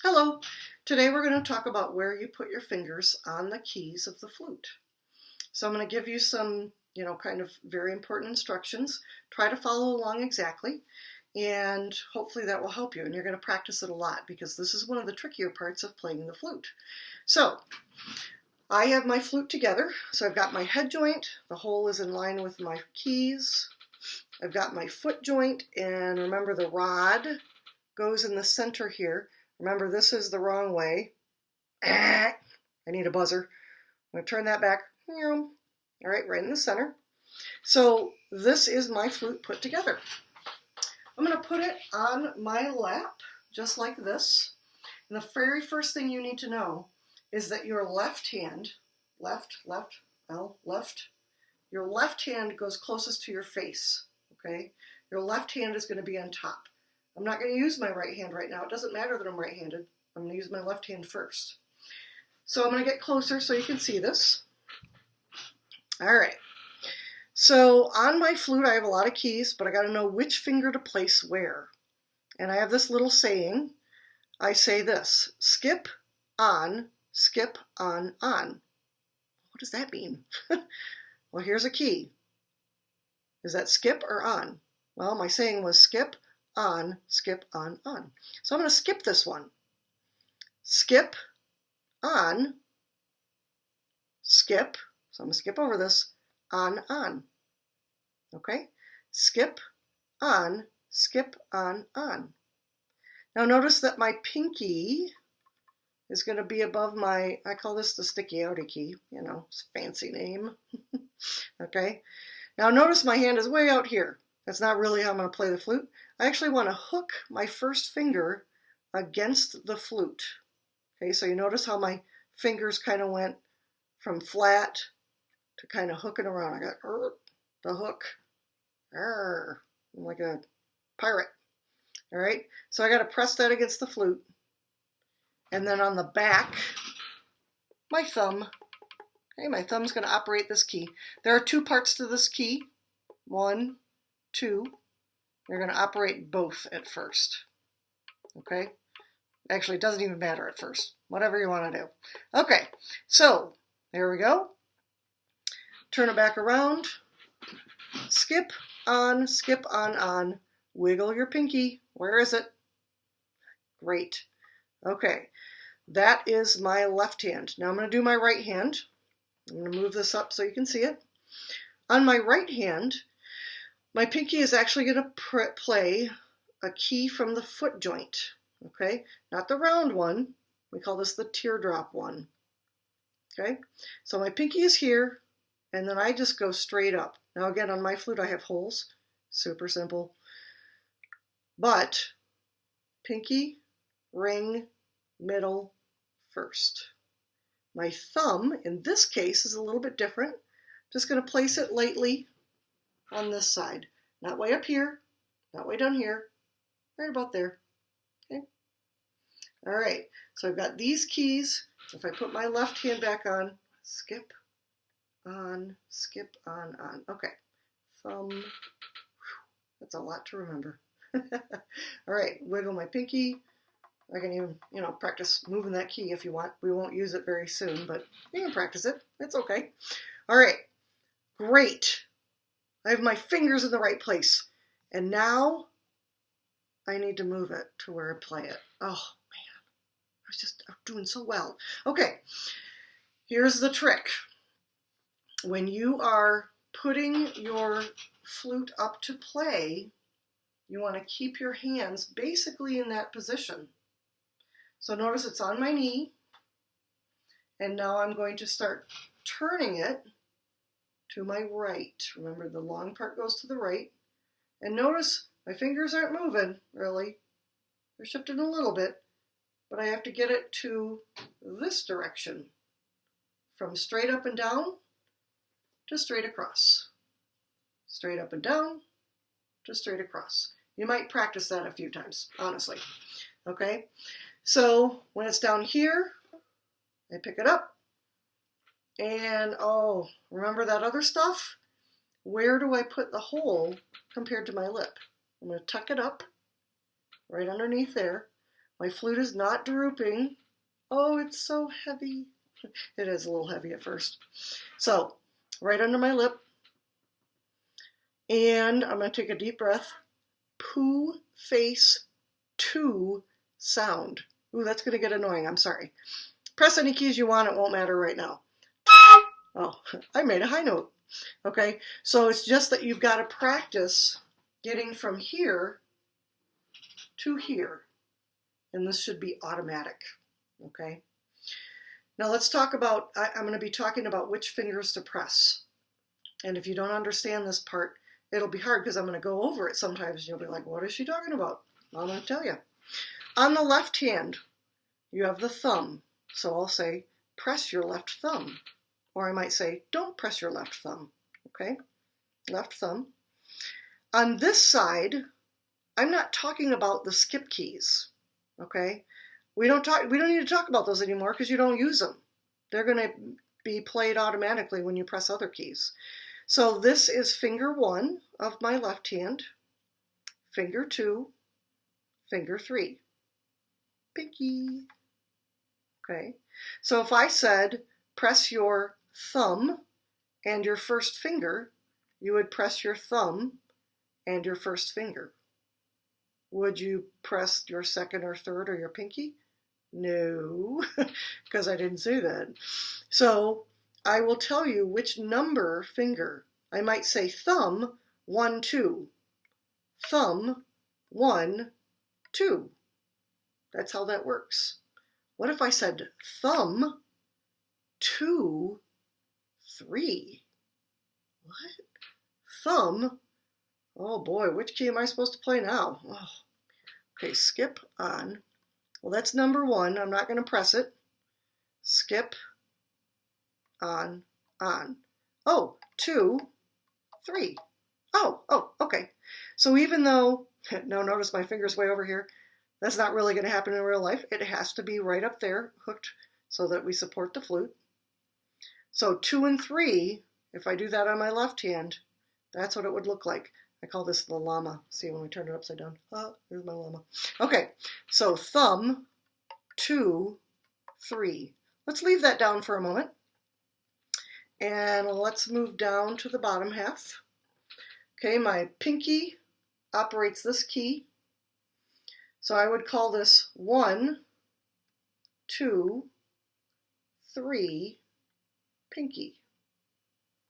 Hello, today we're going to talk about where you put your fingers on the keys of the flute. So I'm going to give you some, kind of very important instructions. Try to follow along exactly, and hopefully that will help you. And you're going to practice it a lot because this is one of the trickier parts of playing the flute. So I have my flute together. So I've got my head joint. The hole is in line with my keys. I've got my foot joint, and remember the rod goes in the center here. Remember, this is the wrong way. I need a buzzer. I'm going to turn that back. All right, right in the center. So this is my flute put together. I'm going to put it on my lap, just like this. And the very first thing you need to know is that your left hand, left, your left hand goes closest to your face, okay? Your left hand is going to be on top. I'm not going to use my right hand right now. It doesn't matter that I'm right-handed. I'm going to use my left hand first. So I'm going to get closer so you can see this. All right. So on my flute, I have a lot of keys, but I got to know which finger to place where. And I have this little saying. I say this: skip, on, on. What does that mean? Well, here's a key. Is that skip or on? Well, my saying was skip, on. So I'm going to skip this one. Skip, on, skip. So I'm going to skip over this, on. Okay? Skip, on. Now notice that my pinky is going to be above my, I call this the sticky outy key, it's a fancy name. Okay? Now notice my hand is way out here. That's not really how I'm going to play the flute. I actually want to hook my first finger against the flute. Okay, so you notice how my fingers kind of went from flat to kind of hooking around. I got the hook. I'm like a pirate. All right, so I got to press that against the flute. And then on the back, my thumb. Okay, my thumb's going to operate this key. There are two parts to this key. 1, 2. You're going to operate both at first. Okay? Actually, it doesn't even matter at first. Whatever you want to do. Okay, so there we go. Turn it back around. Skip, on. Wiggle your pinky. Where is it? Great. Okay, that is my left hand. Now I'm going to do my right hand. I'm going to move this up so you can see it. On my right hand, my pinky is actually going to play a key from the foot joint, okay? Not the round one. We call this the teardrop one, okay? So my pinky is here, and then I just go straight up. Now again, on my flute, I have holes. Super simple. But pinky, ring, middle, first. My thumb, in this case, is a little bit different. Just going to place it lightly on this side. Not way up here, not way down here, right about there. Okay. All right, so I've got these keys. If I put my left hand back on, skip, on. Okay, thumb. That's a lot to remember. All right, wiggle my pinky. I can even, practice moving that key if you want. We won't use it very soon, but you can practice it. It's okay. All right, great. I have my fingers in the right place. And now I need to move it to where I play it. Oh, man, I'm doing so well. Okay, here's the trick. When you are putting your flute up to play, you want to keep your hands basically in that position. So notice it's on my knee, and now I'm going to start turning it to my right. Remember, the long part goes to the right. And notice my fingers aren't moving, really. They're shifting a little bit, but I have to get it to this direction, from straight up and down to straight across. Straight up and down to straight across. You might practice that a few times, honestly. Okay? So when it's down here, I pick it up, and remember that other stuff? Where do I put the hole compared to my lip? I'm going to tuck it up right underneath there. My flute is not drooping. Oh, it's so heavy. It is a little heavy at first. So, right under my lip. And I'm going to take a deep breath. Poo, face, two, sound. Ooh, that's going to get annoying. I'm sorry. Press any keys you want. It won't matter right now. Oh, I made a high note. Okay, so it's just that you've got to practice getting from here to here. And this should be automatic. Okay. Now let's talk about, I'm going to be talking about which fingers to press. And if you don't understand this part, it'll be hard because I'm going to go over it sometimes. You'll be like, what is she talking about? I'm going to tell you. On the left hand, you have the thumb. So I'll say, press your left thumb. Or I might say, don't press your left thumb. Okay? Left thumb. On this side, I'm not talking about the skip keys. Okay? We don't need to talk about those anymore because you don't use them. They're going to be played automatically when you press other keys. So this is finger 1 of my left hand, finger 2, finger 3, pinky. Okay, so if I said press your thumb and your first finger, you would press your thumb and your first finger. Would you press your second or third or your pinky? No, because I didn't say that. So I will tell you which number finger. I might say thumb 1, 2. Thumb 1, 2. That's how that works. What if I said thumb 2, 3? What? Thumb? Oh boy, which key am I supposed to play now? Oh. Okay, skip on. Well, that's number 1. I'm not going to press it. Skip on. Oh, 2, 3. Oh, okay. So even though, now notice my finger's way over here, that's not really going to happen in real life. It has to be right up there, hooked, so that we support the flute. So 2 and 3, if I do that on my left hand, that's what it would look like. I call this the llama. See, when we turn it upside down. Oh, there's my llama. Okay, so thumb, 2, 3. Let's leave that down for a moment. And let's move down to the bottom half. Okay, my pinky operates this key. So I would call this 1, 2, 3, pinky.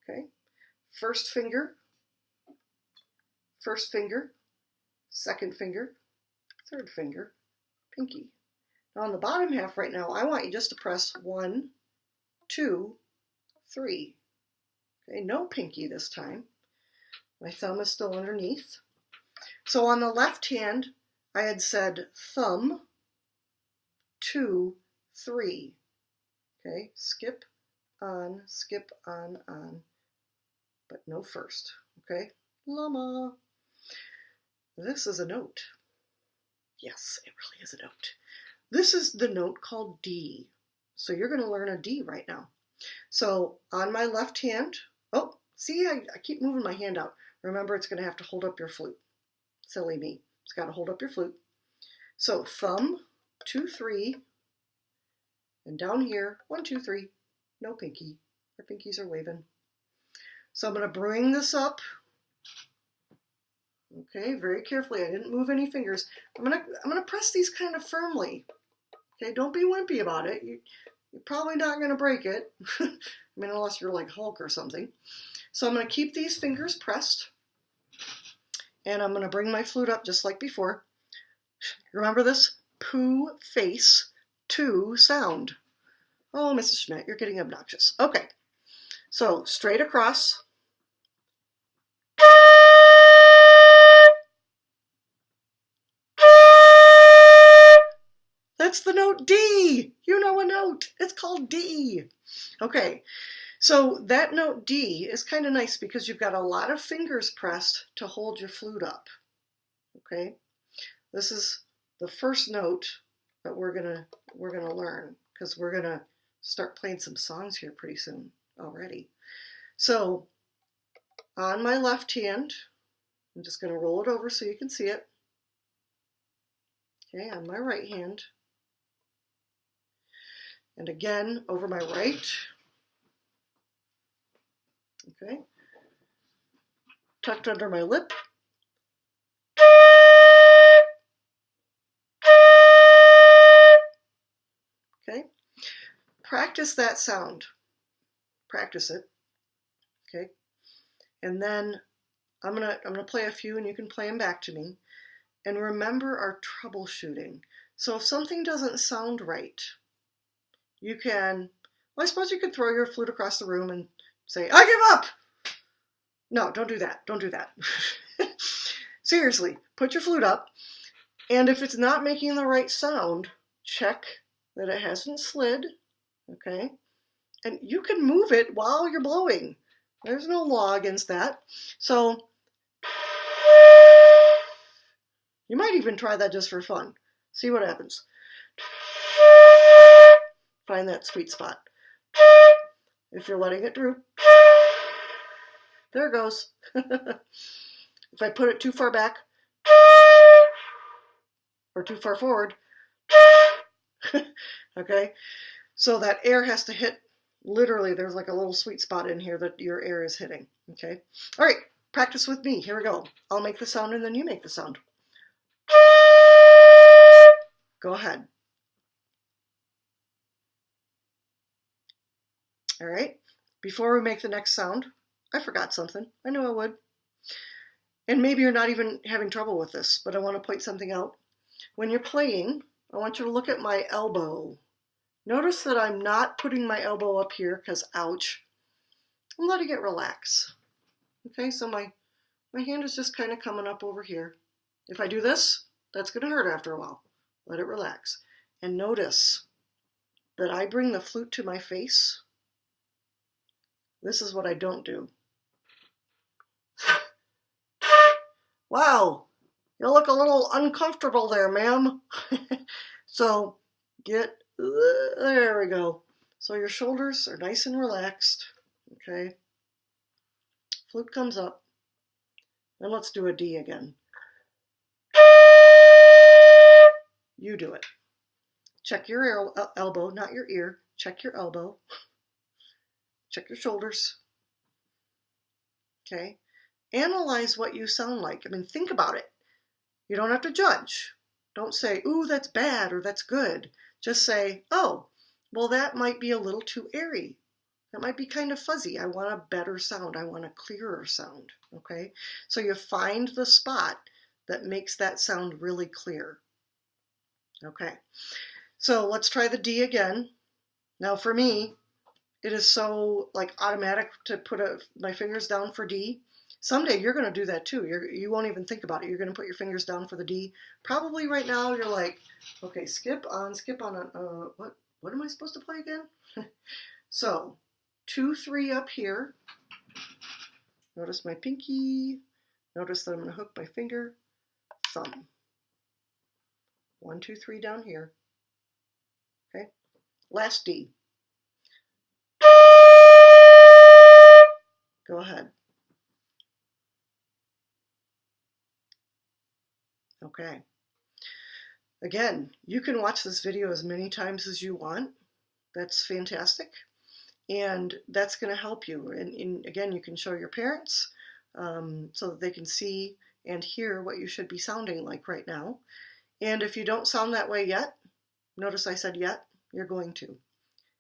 Okay, first finger, second finger, third finger, pinky. Now on the bottom half right now, I want you just to press 1, 2, 3. Okay, no pinky this time. My thumb is still underneath. So on the left hand, I had said thumb, 2, 3. Okay, skip on, but no first. Okay, llama. This is a note. Yes, it really is a note. This is the note called D. So you're going to learn a D right now. So on my left hand, oh, see, I keep moving my hand out. Remember, it's going to have to hold up your flute. Silly me. It's got to hold up your flute. So thumb, 2, 3, and down here, 1, 2, 3. No pinky. Our pinkies are waving. So I'm going to bring this up. Okay, very carefully. I didn't move any fingers. I'm gonna press these kind of firmly. Okay, don't be wimpy about it. You're probably not going to break it. I mean, unless you're like Hulk or something. So I'm going to keep these fingers pressed. And I'm going to bring my flute up just like before. Remember this? Poo, face, 2, sound. Oh, Mrs. Schmidt, you're getting obnoxious. Okay, so straight across. That's the note D. You know a note. It's called D. Okay, so that note D is kind of nice because you've got a lot of fingers pressed to hold your flute up. Okay, this is the first note that we're gonna learn because we're gonna start playing some songs here pretty soon already. So on my left hand, I'm just gonna roll it over so you can see it. Okay, on my right hand. And again, over my right. Okay. Tucked under my lip. Okay. Practice that sound. Practice it. Okay. And then I'm gonna play a few and you can play them back to me. And remember our troubleshooting. So if something doesn't sound right, you can, well, I suppose you could throw your flute across the room and say, I give up! No, don't do that. Don't do that. Seriously, put your flute up, and if it's not making the right sound, check that it hasn't slid, okay? And you can move it while you're blowing. There's no law against that. So you might even try that just for fun. See what happens. Find that sweet spot. If you're letting it droop, there it goes. If I put it too far back or too far forward, okay, so that air has to hit, literally there's like a little sweet spot in here that your air is hitting, okay? All right, practice with me. Here we go. I'll make the sound and then you make the sound. Go ahead. All right, before we make the next sound, I forgot something. I knew I would. And maybe you're not even having trouble with this, but I want to point something out. When you're playing, I want you to look at my elbow. Notice that I'm not putting my elbow up here because, ouch, I'm letting it relax. Okay, so my hand is just kind of coming up over here. If I do this, that's going to hurt after a while. Let it relax. And notice that I bring the flute to my face. This is what I don't do. Wow, you look a little uncomfortable there, ma'am. So there we go. So your shoulders are nice and relaxed, okay? Flute comes up, and let's do a D again. You do it. Check your elbow, not your ear. Check your elbow. Check your shoulders. Okay? Analyze what you sound like. I mean, think about it. You don't have to judge. Don't say, ooh, that's bad or that's good. Just say, oh, well, that might be a little too airy. That might be kind of fuzzy. I want a better sound. I want a clearer sound. Okay? So you find the spot that makes that sound really clear. Okay. So let's try the D again. Now for me, it is so like automatic to put my fingers down for D. Someday you're going to do that too. You won't even think about it. You're going to put your fingers down for the D. Probably right now you're like, okay, skip on. What am I supposed to play again? So 2, 3 up here. Notice my pinky. Notice that I'm going to hook my finger, thumb. 1, 2, 3 down here. Okay. Last D. Go ahead. Okay. Again, you can watch this video as many times as you want. That's fantastic. And that's going to help you. And again, you can show your parents so that they can see and hear what you should be sounding like right now. And if you don't sound that way yet, notice I said yet, you're going to.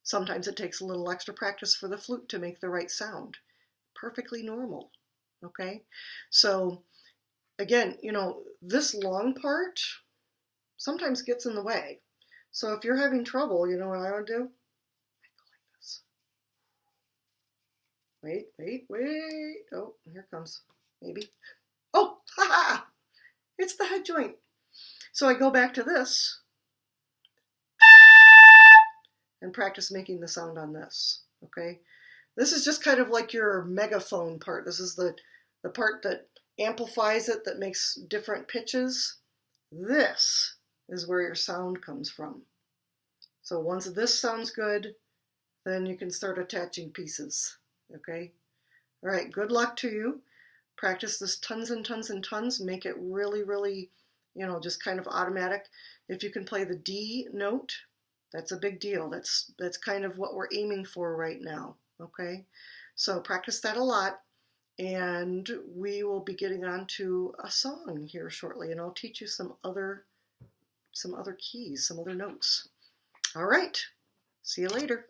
Sometimes it takes a little extra practice for the flute to make the right sound. Perfectly normal. Okay? So again, you know, this long part sometimes gets in the way. So if you're having trouble, you know what I would do? I go like this. Wait, wait, wait. Oh, here it comes. Maybe. Oh, haha! It's the head joint. So I go back to this and practice making the sound on this. Okay? This is just kind of like your megaphone part. This is the part that amplifies it, that makes different pitches. This is where your sound comes from. So once this sounds good, then you can start attaching pieces. Okay? All right, good luck to you. Practice this tons and tons and tons. Make it really, really just kind of automatic. If you can play the D note, that's a big deal. That's kind of what we're aiming for right now, okay? So practice that a lot, and we will be getting on to a song here shortly, and I'll teach you some other keys, some other notes. All right, see you later.